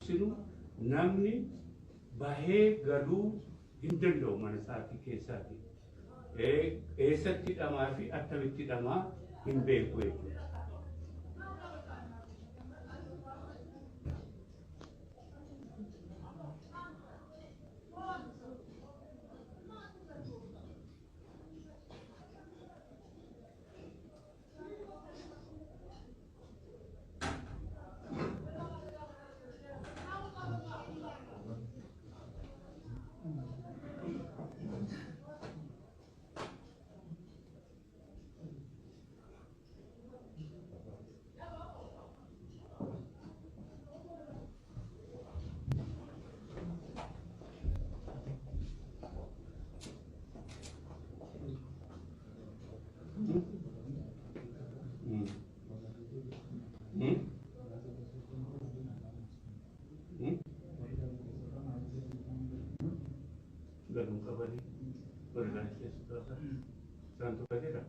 sinu namni bahee galuu hin danda'u mana isaatii keessaati. Eessatti hidhamaa fi attamitti hidhamaa hin beeku jechuudha. Ganun ka ba ni? Organize sa Santo Padera?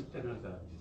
Tenang